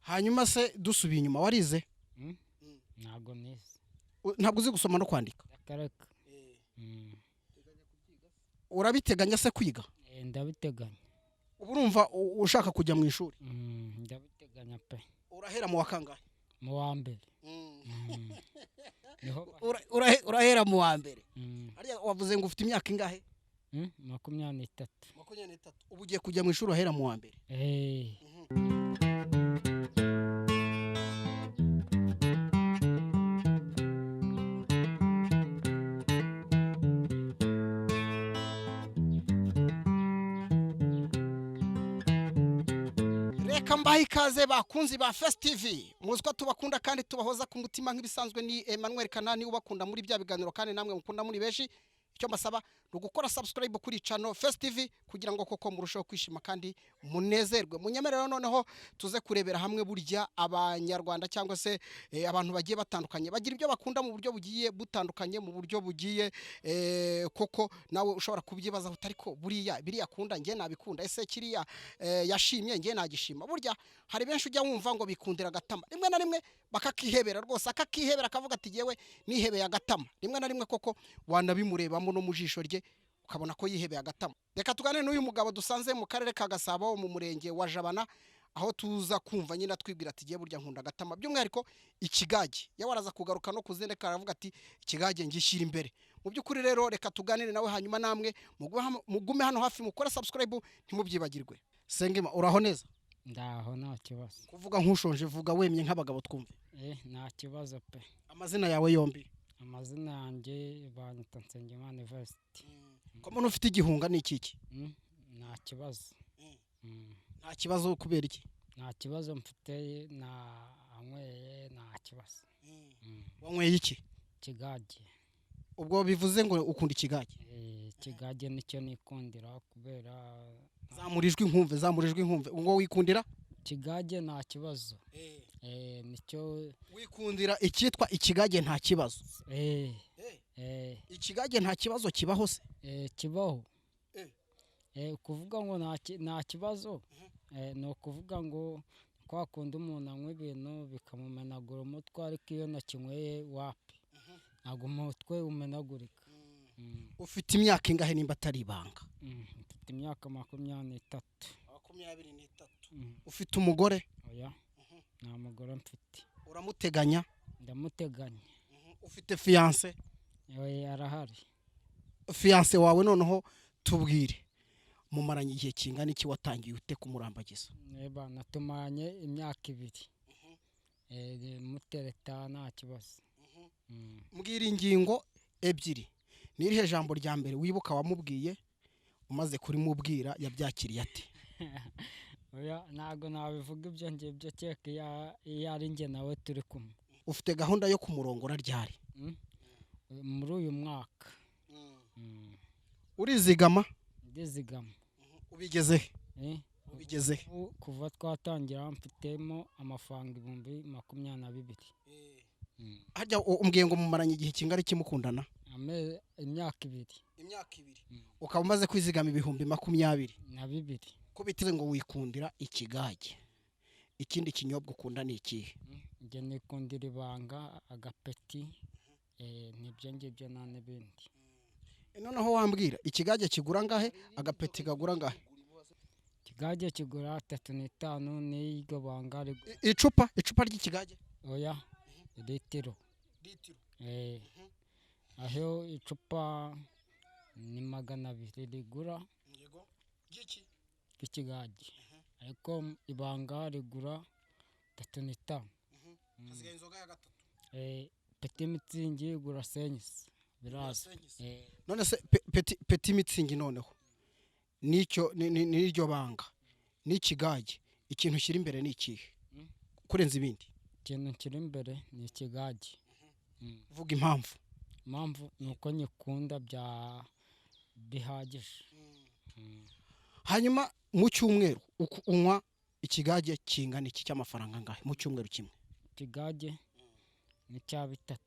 hanyuma se dusubiye inyuma warize ntabwo nize ntabwo uzi gusoma no kwandika akareka urabiteganya se kwiga ndabiteganya ubu urumva ushaka kujya mu ishuri ndabiteganya pe urahera mu wa kangahe mu wa mbere urahera mu wa mbere hariya wavuze ngo ufite imyaka ingahe 23 ubu ugiye kujya mu ishuri urahera mu wa mbere reka mbahe ikaze bakunzi ba Face TV muzi ko tubakunda kandi tubahoza ku mutima nk'ibisanzwe ni Emmanuel Kanani ubakunda muri bya biganiro kandi namwe mukunda muri beshi icyo mbasaba ni ugukora subscribe kuri channel Face TV kugira ngo koko murusheho kwishima kandi munezerwe munyemerero noneho tuze kurebera hamwe burya abanyarwanda cyangwa se abantu bagiye batandukanye bagira ibyo bakunda mu buryo bugiye butandukanye mu buryo bugiye koko nawe ushobora kubyibaza utariko buriya biriya akunda nge nabikunda ese kiriya yashimye nge nagishima burya hari benshi ujya wumva ngo bikundira agatama rimwe na rimwe bakakihebera rwose akakihebera akavuga ati yewe nihebeye agatama rimwe na rimwe koko wanabimureba no mu jisho rye ukabona ko yihebeye agatama reka tugane n'uyu mugabo dusanze mu karere ka Gasabo mu murenge wa Jabana aho tuza kumva nyina twibwira ati giye burya nkunda agatama by'umwihariko ikigage yawaraza kugaruka no kuzendeka aravuga ati ikigage ngishyira imbere mu by'ukuri rero reka tuganire nawe hanyuma namwe mugume hano hafi mukora subscribe ntimubyibagirwe Sengema uraho neza ndaho nta kibazo kuvuga nk'ushonje vuga wemye nk'abagabo twumve nta kibazo pe amazina yawe yombi amazina yanjye banyita Nsengimana University ko mbona ufite igihunga ni iki nta kibazo nta kibazo kubera iki nta kibazo mfite na anyweye nta kibazo wanyweye iki kigage ubwo bivuze ngo ukunda ikigage kigage nicyo nikundira kubera zamurijwe inkumve ngo wikundira kigage nta kibazo nicyo wikundira icyitwa ikigage nta kibazo ikigage nta kibazo kibaho se kibaho kuvuga ngo nta kibazo ni ukuvuga ngo kwakunda umuntu anywa ibintu bikamumenagura umutwe ariko iyo nakinyweye wapi ntabwo umutwe umenagurika ufite imyaka ingahe nimba atari ibanga mfite imyaka 23 ufite umugore oya nta mugore mfite uramuteganya ndamuteganya ufite fiance arahari fiance wawe noneho tubwire mumaranye igihe kingana iki watangiye ute kumurambagiza natumanye imyaka 2 mutereta nta kibazo mbwira ingingo ebyiri nirihe jambo rya mbere wibuka wamubwiye umaze kurimubwira yabyakiriye ate oya ntago nabivuga ibyo ngibyo cyeke iyo ari nge nawe turi kumwe ufite gahunda yo kumurongora ryari muri uyu mwaka urizigama ndizigama ubigezehe kuva twatangira mfitemo amafaranga 22,000 hajya umbwiye ngo mumaranye igihe kingana iki mukundana imyaka 2 ukaba umaze kwizigama 22,000 ko biteze ngo wikundira ikigage ikindi kinyobwa ukunda ni ikihe nge nikundira ibanga agapeti nibyo ngibyo nta n'ibindi noneho wambwira ikigage kigura ngahe agapeti kagura ngahe ikigage kigura 35 n'iryo banga icupa ry'ikigage oya litiro aho icupa ni 200 rigura ikigage ariko ibanga rigura 35 hasigaye inzoga ya gatatu peti mitsingi igura senyisi biraza none se peti mitsingi noneho n'iryo banga n'ikigage ikintu kiri imbere ni ikihe kurenza ibindi ikintu kiri imbere ni ikigage vuga impamvu ni uko nyikunda bihagije hanyuma mu cyumweru unywa ikigage kingana iki cy'amafaranga ngahe mu cyumweru kimwe ikigage ni cya 3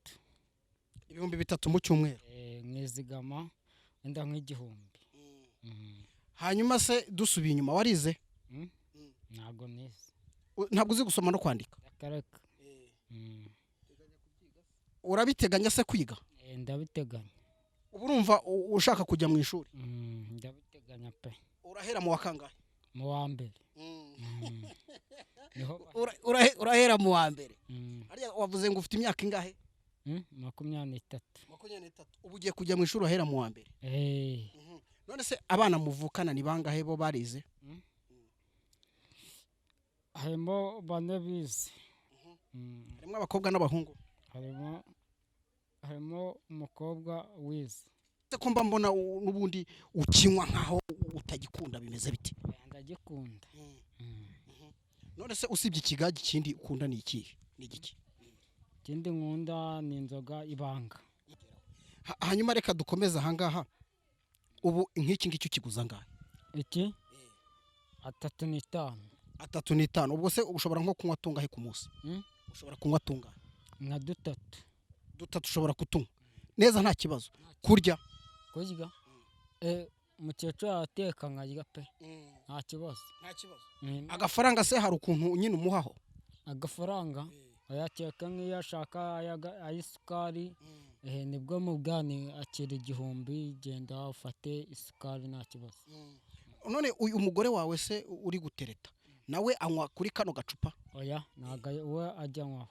ibihumbi 3 mu cyumweru mwizigama wenda nk'igihumbi hanyuma se dusubiye inyuma warize ntago nize ntabwo uzi gusoma no kwandika. akareka Urabiteganya se kwiga? ndabiteganya Ubu urumva ushaka kujya mu ishuri? ndabiteganya pe. Urahera mu wa kangahe? Mu wa mbere niho Urahera mu wa mbere. mm, Hariya wavuze ngo ufite imyaka ingahe? 23. 23. Ubu ugiye kujya mu ishuri ahera mu wa mbere. None se abana muvukana ni bangahe bo barize? harimo 4 bize. Harimo abakobwa n'abahungu. harimo umukobwa wize. Se ko mba mbona n'ubundi ukinywa nkaho utagikunda bimeze biti? ndagikunda. None se usibye ikigage ikindi ukunda ni iki? Ni igiki? ikindi nkunda ni inzoga ibanga. Hanyuma reka dukomeze ahangaha. Ubu nk'iki ngiki ukiguza ngahe? iki 3.5. 3.5. Ubwo se ushobora nko kunywa tungahe ku munsi? Ushobora kunywa tungahe? nka 3. 3 ushobora kutunywa neza nta kibazo. Kurya umukecuru arateka nkarya pe nta kibazo. Agafaranga se hari ukuntu nyine umuhaho? agafaranga ayateka nk'iyo ashaka ay'isukari nibwo mu bwani akira 1000 genda ufate isukari nta kibazo. None uyu mugore wawe se uri gutereta nawe anywa kuri kano gacupa? oya ntago we ajya anywaho.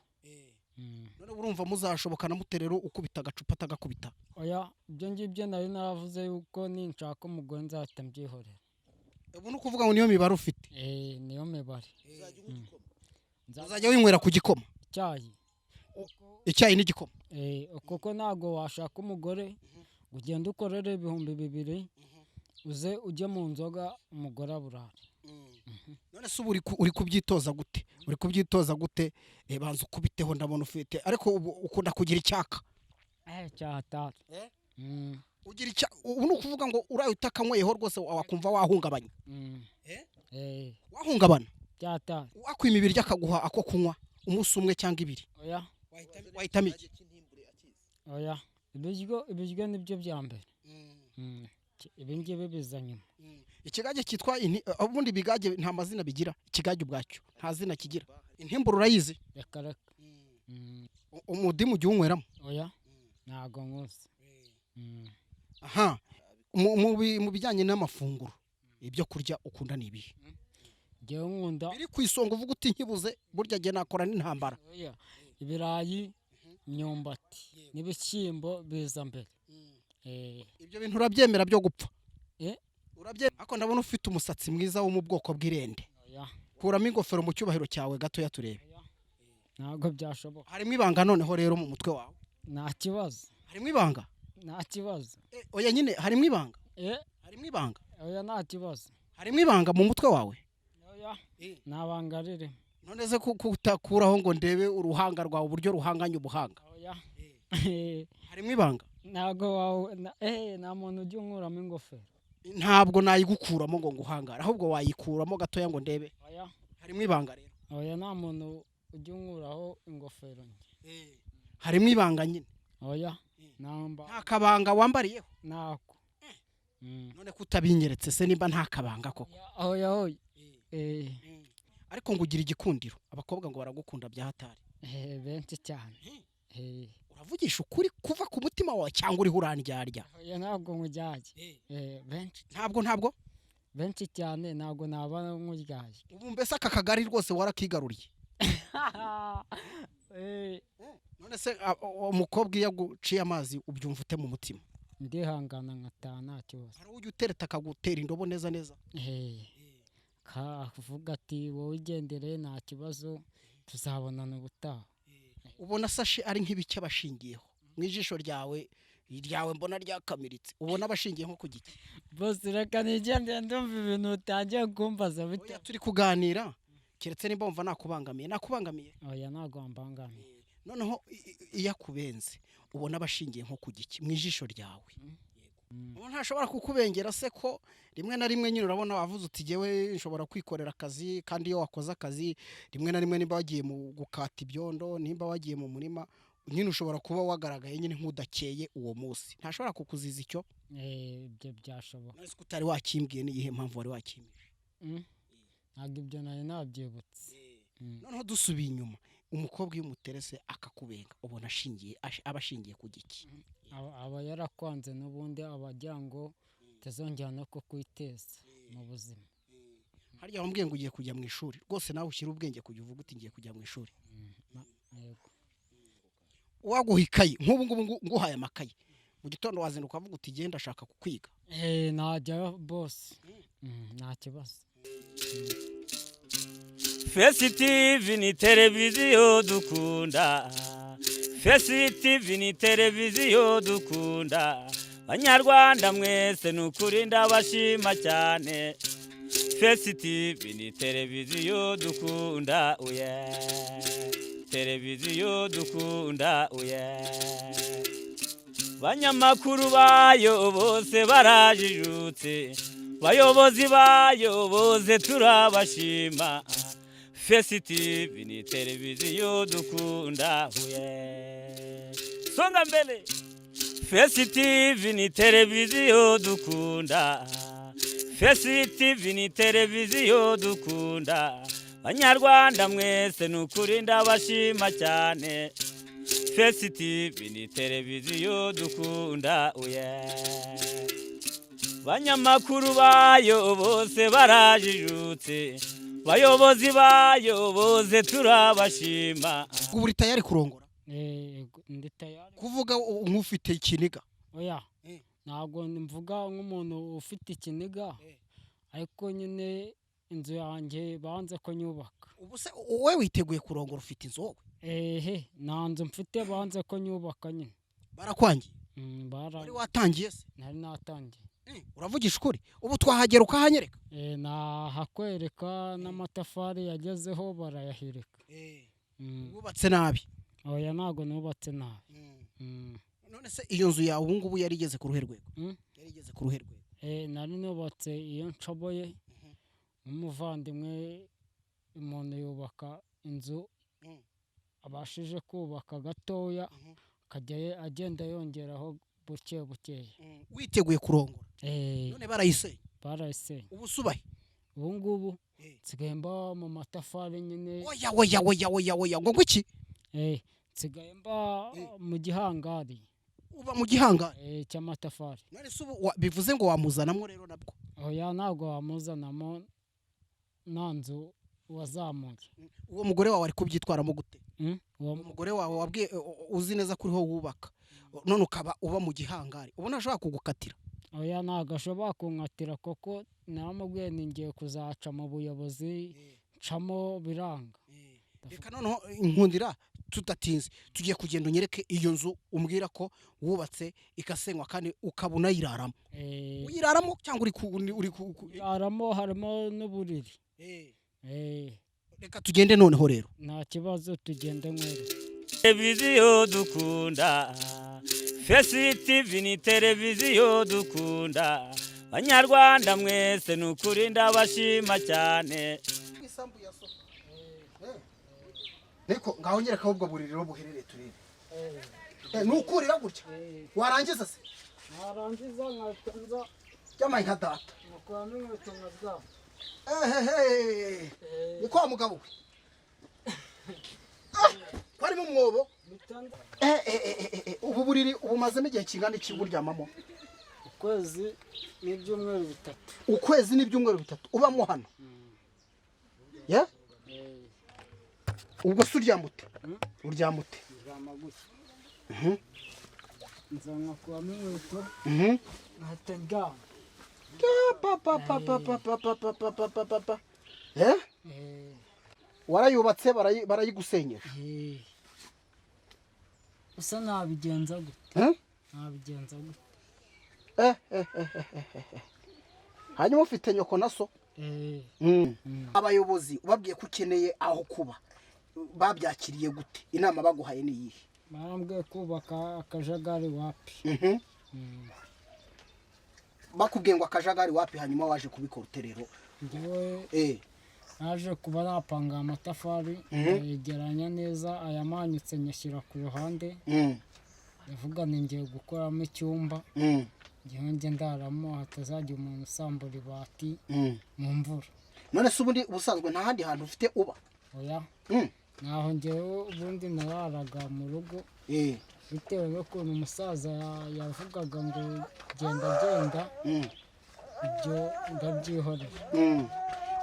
None urumva muzashobokana muterero ukubita agacupa atagakubita? oya ibyo ngibyo nari naravuze yuko ninshaka umugore nzahita mbyihorera. Ubu ni ukuvuga ngo niyo mibare ufite? niyo mibare. Uzajya winywera ku gikoma? Icyayi n'igikoma? kuko ntago washaka umugore ugenda ukorere 2,000 uze ujye mu nzoga umugore aburara. None se uri kubyitoza gute? Uri kubyitoza gute? Banza ukubiteho ndabona ufite ariko ukunda kugira icyaka. cyahatari. Ugira ubu ni ukuvuga ngo uraye utakanyweyeho rwose wakumva wahungabanya? Wahungabana? cyahatari. Wakwima ibiryo akaguha ako kunywa umunsi umwe cyangwa 2? oya wahitamo iki? oya ibiryo nibyo bya mbere. ibi ngibi biza nyuma. Ikigage cyitwa ubundi bigage nta mazina bigira. Ikigage ubwacyo nta zina kigira. Intimbura urayizi? reka Umudimu ujya unyweramo? oya ntago nkuzi. Aha, mu bijyanye n'amafunguro ibyo kurya ukunda ni ibihe? Ngewe nkunda biri ku isonga uvuga uti nkibuze burya gihe nakora n'intambara. ibirayi, imyumbati n'ibishyimbo biza mbere. Ibyo bintu urabyemera byo gupfa? urabyemera? Ako ndabona ufite umusatsi mwiza wo mu bwoko bw'irende. Kuramo ingofero mu cyubahiro cyawe gato ya turebe. ntago byashoboka. Harimo ibanga noneho rero mu mutwe wawe? nta kibazo. Harimo ibanga? nta kibazo. Oya nyine harimo ibanga? Harimo ibanga? oya nta kibazo. Harimo ibanga mu mutwe wawe? oya nta banga ririmo. None se kutakuraho ngo ndebe uruhanga rwawe uburyo ruhanganye ubuhanga? oya harimo ibanga? ntago nta muntu ujya unkuramo ingofero. Ntabwo nayigukuramo ngo nguhangara ahubwo wayikuramo gatoya ngo ndebe. oya harimo ibanga rero? oya nta muntu ujya unkuraho ingofero njye. Harimo ibanga nyine? oya nta kabanga wambariyeho? ntako. None kutabinyeretse se nimba nta kabanga koko? oya ariko ngo ugira igikundiro abakobwa ngo baragukunda bya hatari? benshi cyane. Uravugisha ukuri kuva ku mutima wawe cyangwa uriho urandyarya? oya ntabwo nkujyaye. benshi ntabwo benshi cyane ntabwo naba nkujyaye. ubu mbese aka kagari rwose warakigaruriye? None se umukobwa iyo aguciye amazi ubyumva ute mu mutima? ndihangana nkataha nta kibazo. hari ujya utereta akagutera indobo neza neza? kavuga ati wowe ugendere nta kibazo tuzabonana ubutaha. ubona sashe ari nk'ibiki abashingiyeho mu ijisho ryawe mbona ryakamiritse ubona abashingiye nko ku giti? bose reka nigendere ndumva ibintu utangiye kumbaza bite. turi kuganira keretse nimba wumva nakubangamiye. oya ntabwo wambangamiye. noneho iyo akubenze ubona abashingiye nko ku giki mu ijisho ryawe? ntashobora kukubengera se ko rimwe na rimwe nyine urabona wavuze uti jyewe nshobora kwikorera akazi kandi iyo wakoze akazi rimwe na rimwe nimba wagiye mu gukata ibyondo nimba wagiye mu murima nyine ushobora kuba wagaragaye nyine nk'udakeye uwo munsi ntashobora kukuziza icyo? ibyo byashoboka. none se utari wakimbwiye n'iyihe mpamvu wari wakimbije? ntabwo ibyo nari nabyibutse. noneho dusubiye inyuma umukobwa iyo umuterese akakubenga ubona aba ashingiye ku giki aba yarakwanze n'ubundi abagira ngo utazongera no kukwiteza mu buzima. harya wambwiye ngo ugiye kujya mu ishuri rwose nawe ushyira ubwenge kujya uvuga uti ngiye kujya mu ishuri. Yego. waguha ikayi nk'ubu ngubu nguhaye amakayi mu gitondo wazinduka ukavuga uti genda ashaka kukwiga. najyayo bose nta kibazo. Face TV ni televiziyo dukunda, Face TV ni televiziyo dukunda, Banyarwanda mwese nukuri ndabashima cyane. Face TV ni televiziyo dukunda televiziyo dukunda Banyamakuru bayo bose barajijutse, bayobozi bayo bose turabashima. Face TV ni televiziyo dukunda songa mbele. Face TV ni televiziyo dukunda, Face TV ni televiziyo dukunda, Banyarwanda mwese nukuri ndabashima cyane. Face TV ni televiziyo dukunda Banyamakuru bayo bose barajijutse, bayobozi bayo bose turabashima. ubu uri tayari kurongora? Ndi tayari. kuvuga nk'ufite ikiniga? Oya ntabwo mvuga nk'umuntu ufite ikiniga, ariko nyine inzu yanjye banze ko nyubaka. ubu se wowe witeguye kurongora ufite inzu wowe? nta nzu mfite banze ko nyubaka nyine. barakwangiye? wari watangiye se? nari natangiye. uravugisha ukuri? ubu twahagera ukahanyereka? nahakwereka n'amatafari yagezeho barayahirika. wubatse nabi? oya ntabwo nubatse nabi. none se iyo nzu yawe ubu ngubu yari igeze ku ruhe rwego? yari igeze ku ruhe rwego? nari nubatse iyo nshoboye nk'umuvandimwe. umuntu yubaka inzu abashije kubaka gatoya akajya agenda yongeraho buke bukeya. witeguye kurongora? none barayisenye? barayisenye. ubu subahe? ubu ngubu nsigaye mba mu matafari nyine. oya ngo iki? nsigaye mba mu gihangari. uba mu gihangari cy'amatafari. none se ubu bivuze ngo wamuzanamo rero nabwo? oya ntabwo wamuzanamo, nta nzu wazamuye. uwo mugore wawe ari kubyitwaramo gute? uwo mugore wawe wabwiye uzi neza ko uriho wubaka none ukaba uba mu gihangari, ubona ashobora kugukatira? oya ntabwo ashobora kunkatira kuko namubwiye ningiye kuzaca mu buyobozi ncamo biranga. reka noneho inkundira tudatinze tugiye kugenda unyereke iyo nzu umbwira ko wubatse igasenywa kandi ukaba unayiraramo. uyiraramo cyangwa uri uyiraramo? harimo n'uburiri. reka tugende noneho rero. nta kibazo tugende nk'uri. Televiziyo dukunda, Face TV ni televiziyo dukunda, Banyarwanda mwese nukuri ndabashima cyane. niko ngaho nyereka ubwo buriri rero buherereye turebe. nukurira gutya warangiza se? narangiza nkatonza cyamaye nka data nuko n'inkweto nkazwa. ni kwa mugabo we harimo umwobo. ubu buriri ubumazemo igihe kingana iki buryamamo? ukwezi n'ibyumweru bitatu. ukwezi n'ibyumweru bitatu ubamo hano? ubwo se uryamute? uryamute? ndyama gutya. nza nkakuramo inkweto nkahita ndyama. warayubatse barayigusenyera? usa nabigenza gute? nabigenza gute? hanyuma ufite nyoko na so? abayobozi ubabwiye ko ukeneye aho kuba babyakiriye gute? inama baguhaye ni iyihe? barambwiye kubaka akajagari wapi. bakubwiye ngo akajagari wapi, hanyuma waje kubikora uterero? njyewe naje kuba napanga amatafari yegeranya neza, ayamanyutse nyashyira ku ruhande. ndavuga ni ngiye gukoramo icyumba ngiye njye ndaramo hatazajya umuntu usambura ibati mu mvura. none se ubundi ubusanzwe nta handi hantu ufite uba? oya Mm. naho njyewe ubundi nararaga mu rugo Eh. bitewe n'ukuntu umusaza yavugaga ngo genda genda Mm. ibyo ndabyihorera. Mm.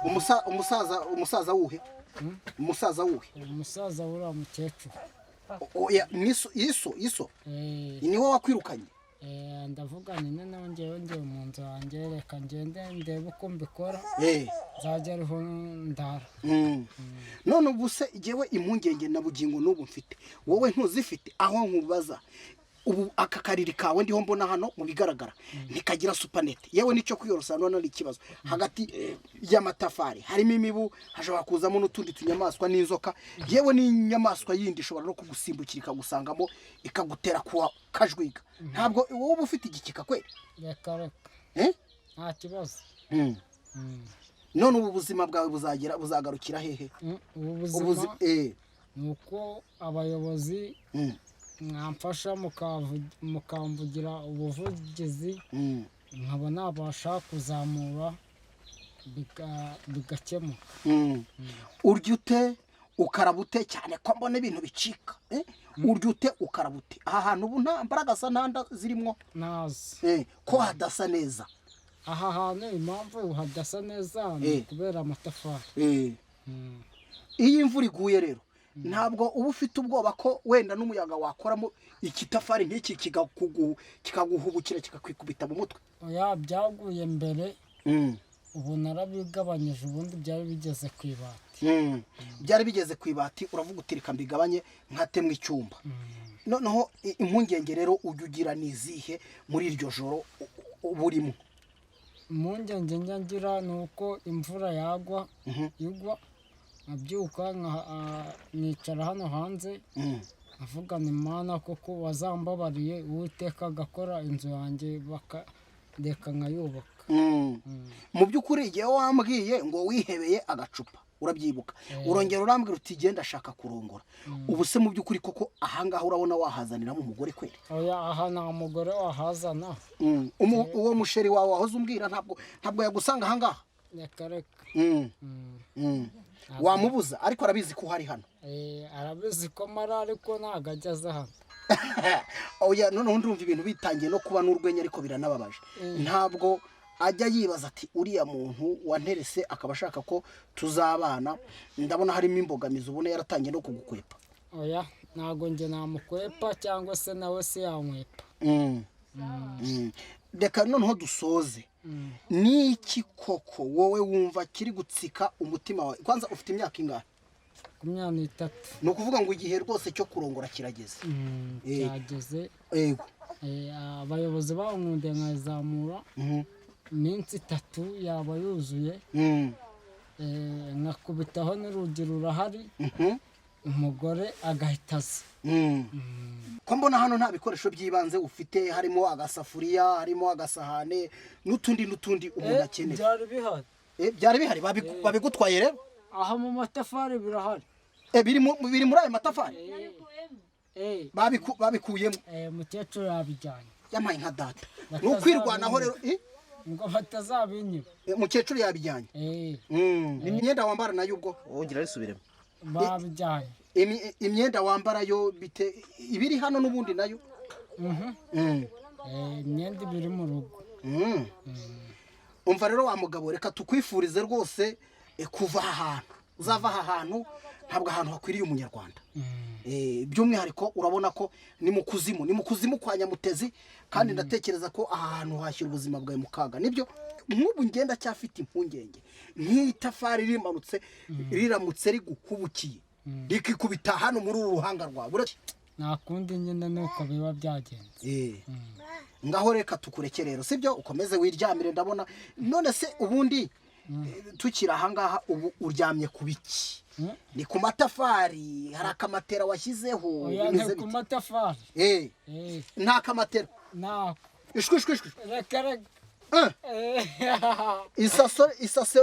umusaza wuhe? umusaza wuhe? umusaza w'uriya mukecuru. Oya, iso niwe wakwirukanye? ndavuga ni noneho njyewe mu nzu yanjye reka ngende ndebe uko mbikora nzajya ariho ndara. none ubu se jyewe impungenge na bugingo n'ubu mfite wowe ntuzifite aho nkubaza ubu aka kariri kawe ndiho mbona hano mu bigaragara ntikagira supanete yewe nicyo kwiyorosa none ari ikibazo hagati y'amatafari harimo imibu hashobora kuzamo n'utundi tunyamaswa n'inzoka yewe n'inyamaswa yindi ishobora no kugusimbukira ikagusangamo ikagutera kuwa kajwiga ntabwo wowe ufite igikika kweli? reka nta kibazo. none ubu buzima bwawe buzagarukira hehe? ubu buzima ni uko abayobozi mwamfasha mukamvugira ubuvugizi nkaba nabasha kuzamura bigakemuka. urya ute ukaraba ute cyane ko mbona ibintu bicika? urya ute ukaraba ute? aha hantu ubu nta mbaraga sa ntanda zirimo nazi ko hadasa neza. aha hantu impamvu hadasa neza ni kubera amatafari. iyo imvura iguye rero ntabwo uba ufite ubwoba ko wenda n'umuyaga wakoramo ikitafari nk'iki kikaguhubukira kikakwikubita mu mutwe? oya byaguye mbere ubu narabigabanyije ubundi byari bigeze ku ibati. byari bigeze ku ibati uravuga uti reka mbigabanye nkatemwe icyumba. noneho impungenge rero ujya ugira n'izihe muri iryo joro burimo? impungenge njya ngira ni uko imvura yagwa igwa nkabyuka nicara hano hanze nkavuga ni Mana koko wazambabariye Uwiteka agakora inzu yanjye bakareka nkayubaka. mu by'ukuri igihe wambwiye ngo wihebeye agacupa urabyibuka urongera urambwira uti genda ashaka kurongora. ubu se mu by'ukuri koko ahangaha urabona wahazaniramo umugore kweli? oya aha nta mugore wahazana. uwo musheri wawe wahoze umbwira ntabwo yagusanga ahangaha? reka wamubuza ariko arabizi ko uhari hano? arabizi ko mara ariko ntabwo ageze hano. oya noneho ndumva ibintu bitangiye no kuba n'urwenya ariko biranababaje. ntabwo ajya yibaza ati uriya muntu wanterese akaba ashaka ko tuzabana ndabona harimo imbogamizi ubona yaratangiye no kugukwepa? oya ntabwo njye namukwepa cyangwa se nawe se yamwepa. reka noneho dusoze. n'iki koko wowe wumva kiri gutsika umutima wawe? kwanza ufite imyaka ingahe? 23. ni ukuvuga ngo igihe rwose cyo kurongora kirageze? cyageze. yego. abayobozi bankunde nkazamura iminsi 3 yaba yuzuye nkakubitaho n'urugi rurahari umugore agahita aza. ko mbona hano nta bikoresho by'ibanze ufite harimo agasafuriya harimo agasahane n'utundi umuntu akeneye? byari bihari. byari bihari babigutwaye rero? aha mu matafari birahari. biri muri ayo matafari? babikuyemo? umukecuru yabijyanye. yamaye nka data ni ukwirwanaho rero ngo batazabinyura. umukecuru yabijyanye? imyenda wambara nayo ubwo wongera risubiremo? babijyanye. imyenda wambara yo bite ibiri hano n'ubundi nayo? imyenda ibiri mu rugo. umva rero wa mugabo reka tukwifurize rwose kuva aha hantu uzava aha hantu ntabwo ahantu hakwiriye umunyarwanda. by'umwihariko urabona ko ni mu kuzimu kwa Nyamutezi kandi ndatekereza ko aha hantu hashyira ubuzima bwawe mu kaga. nibyo nk'ubu ngenda cyafite impungenge nk'itafari riramutse riguhubukiye rikikubita hano muri uru ruhanga rwawe nta kundi nyine nuko biba byagenze. ngaho reka tukureke rero sibyo ukomeze wiryamire ndabona. none se ubundi tukiri ahangaha ubu uryamye ku biki? ni ku matafari? hari akamatera washyizeho? ni ku matafari. nta kamatera? nako. ishwi reka isaso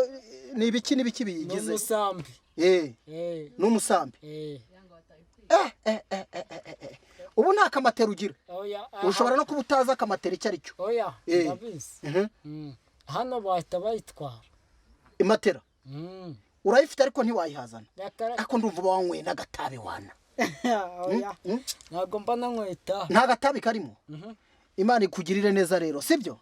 ni ibiki biyigize? n'umusambi. n'umusambi. ubu nta kamatera ugira? ushobora no kuba utazi akamatera icyo ari cyo. oya ndabizi. hano bahita bayitwara imatera. urayifite ariko ntiwayihazana Yakara- ariko ndumva uba wanyweye n'agatabi wana Oya, ntabwo mba nanyweta nta gatabi karimo Imana ikugirire neza rero sibyo